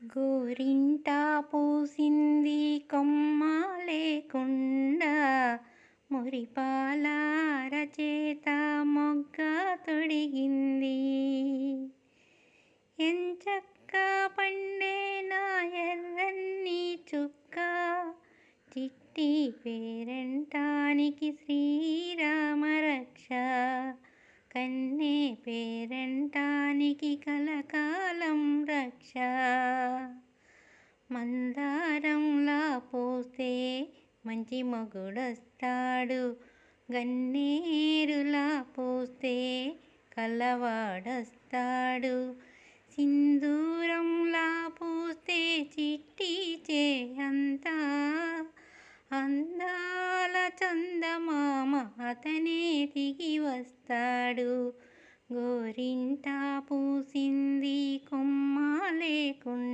గోరింటా పూసింది కొమ్మ లేకుండా, మురిపాల అరచేత మొగ్గ తొడిగింది. ఎంచక్క పండేనా ఎర్రని చుక్క, చిట్టి పేరంటానికి శ్రీరామరక్ష. కన్నె పేరంటానికి కలకాలం రక్ష. మందారంలా పూస్తే మంచి మొగుడొస్తాడు, గన్నేరులా పూస్తే కలవాడొస్తాడు. సింధూరంలా పూస్తే చిట్టి చేయంతా, అందాల చందమామ అతనే దిగి వస్తాడు. గోరింటా పూసింది కొమ్మ లేకుండా.